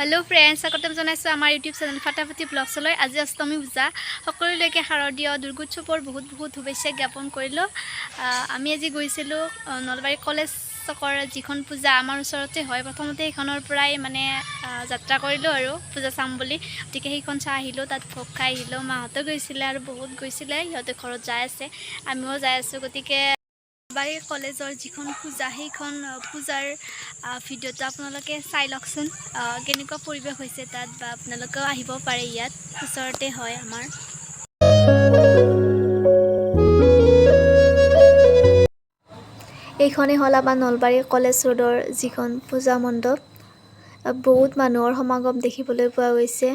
hello friends स्वागतम जनाइছো আমাৰ YouTube channel ফাটাফাটি ব্লগছলৈ আজি অষ্টমী পূজা সকলোলৈকে শাৰদীয় দুৰ্গোৎসৱৰ বহুত শুভেচ্ছা জ্ঞাপন কৰিলো আমি আজি গৈছিলো নলবাৰী কলেজ চকৰ যিখন পূজা আমাৰ ওচৰতে হয় প্ৰথমতে এইখনৰ পৰাই মানে যাত্ৰা কৰিলো আৰু পূজা চাম বুলি গতিকে সেইখন চাই আহিলো তাত ভোগ খাই আহিলো মাহঁতে গৈছিলে আৰু বহুত গৈছিলে সিহঁতে ঘৰত যাই আছে আমিও যাই আছো গতিকে বাই কলেজৰ যিখন পূজা সেইখন পূজাৰ ভিডিঅ'টো আপোনালোকে চাই লওকচোন কেনেকুৱা পৰিৱেশ হৈছে তাত বা আপোনালোকেও আহিব পাৰে ইয়াত ওচৰতে হয় আমাৰ এইখনে হ'ল আমাৰ নলবাৰী কলেজ ৰোডৰ যিখন পূজা মণ্ডপ বহুত মানুহৰ সমাগম দেখিবলৈ পোৱা গৈছে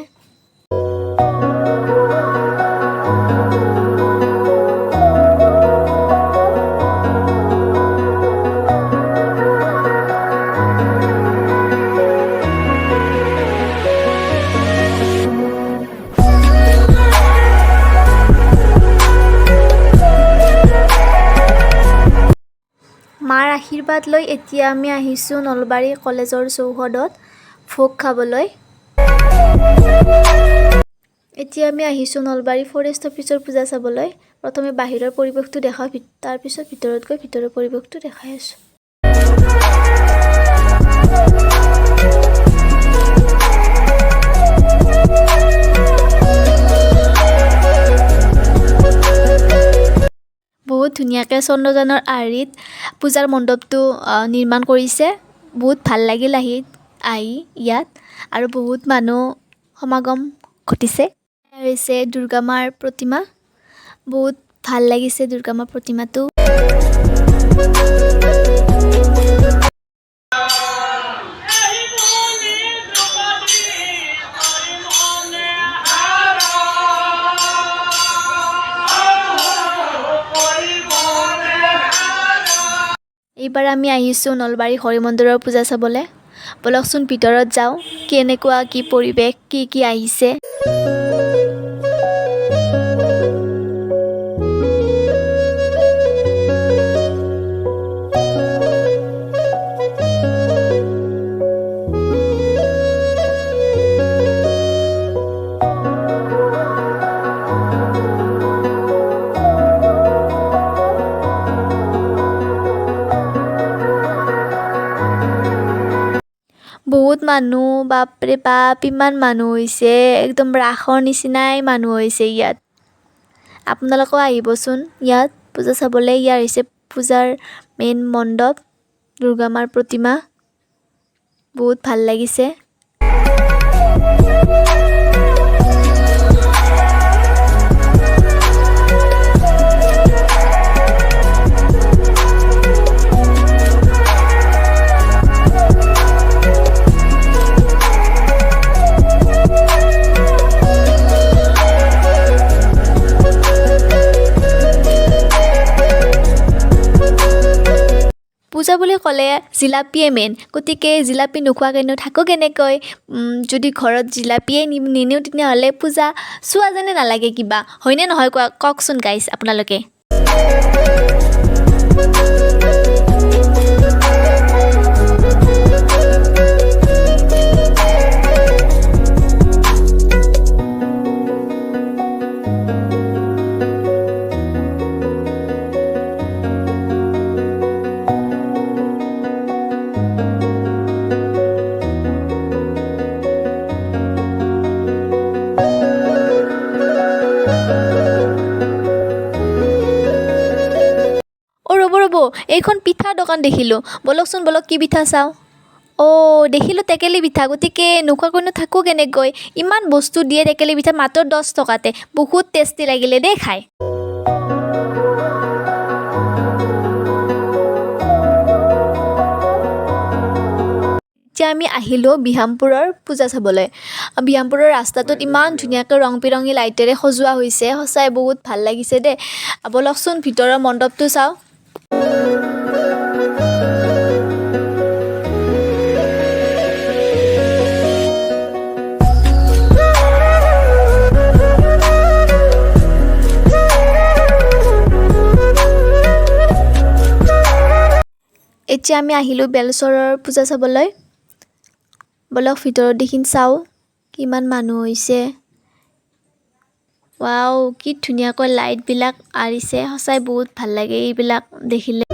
মাৰ আশীৰ্বাদ লৈ এতিয়া আমি আহিছোঁ নলবাৰী কলেজৰ চৌহদত ভোগ খাবলৈ এতিয়া আমি আহিছোঁ নলবাৰী ফৰেষ্ট অফিচৰ পূজা চাবলৈ প্ৰথমে বাহিৰৰ পৰিৱেশটো দেখাওঁ তাৰ পিছত ভিতৰত গৈ ভিতৰৰ পৰিৱেশটো দেখাই আছোঁ বহুত ধুনীয়াকৈ চন্দ্ৰযানৰ আৰ্হিত পূজাৰ মণ্ডপটো নিৰ্মাণ কৰিছে বহুত ভাল লাগিল আহি ইয়াত আৰু বহুত মানুহ সমাগম ঘটিছে হৈছে দুৰ্গা মাৰ প্ৰতিমা বহুত ভাল লাগিছে দুৰ্গা মাৰ প্ৰতিমাটো এইবাৰ আমি আহিছোঁ নলবাৰী হৰি মন্দিৰৰ পূজা চাবলৈ বলকচোন ভিতৰত যাওঁ কেনেকুৱা কি পৰিৱেশ কি আহিছে বহুত মানুহ বাপৰে বাপ ইমান মানুহ হৈছে একদম ৰাসৰ নিচিনাই মানুহ হৈছে ইয়াত আপোনালোকেও আহিবচোন ইয়াত পূজা চাবলৈ ইয়াৰ হৈছে পূজাৰ মেইন মণ্ডপ দুৰ্গা মাৰ প্ৰতিমা বহুত ভাল লাগিছে পূজা বুলি ক'লে জিলাপিয়ে মেইন গতিকে জিলাপি নোখোৱাকৈনো থাকোঁ কেনেকৈ যদি ঘৰত জিলাপিয়ে নিনিওঁ তেতিয়াহ'লে পূজা চোৱা যেনে নালাগে কিবা হয়নে নহয় কওকচোন গাইজ আপোনালোকে ৰ'ব এইখন পিঠাৰ দোকান দেখিলোঁ বলকচোন কি পিঠা চাওঁ দেখিলোঁ টেকেলি পিঠা গতিকে নোখোৱাকৈনো থাকোঁ কেনেকৈ ইমান বস্তু দিয়ে টেকেলি পিঠা মাত্ৰ 10 টকাতে বহুত টেষ্টি লাগিলে দেই খাই এতিয়া আমি আহিলোঁ বিহামপুৰৰ পূজা চাবলৈ বিহামপুৰৰ ৰাস্তাটোত ইমান ধুনীয়াকৈ ৰং বিৰঙী লাইটেৰে সজোৱা হৈছে সঁচাই বহুত ভাল লাগিছে দেই বলকচোন ভিতৰৰ মণ্ডপটো চাওঁ এতিয়া আমি আহিলোঁ বেলচৰৰ পূজা চাবলৈ বলক ভিতৰত দেখিন চাওঁ কিমান মানুহ হৈছে ৱাও কি ধুনীয়াকৈ লাইটবিলাক আৰিছে সঁচাই বহুত ভাল লাগে এইবিলাক দেখিলে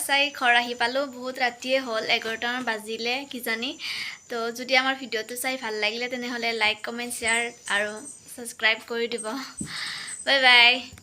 চাই ঘৰ আহি পালোঁ বহুত ৰাতিয়ে হ'ল 11টামান বাজিলে কিজানি তো যদি আমাৰ ভিডিঅ'টো চাই ভাল লাগিলে তেনেহ'লে লাইক কমেণ্ট শ্বেয়াৰ আৰু ছাবস্ক্ৰাইব কৰি দিব বাই বাই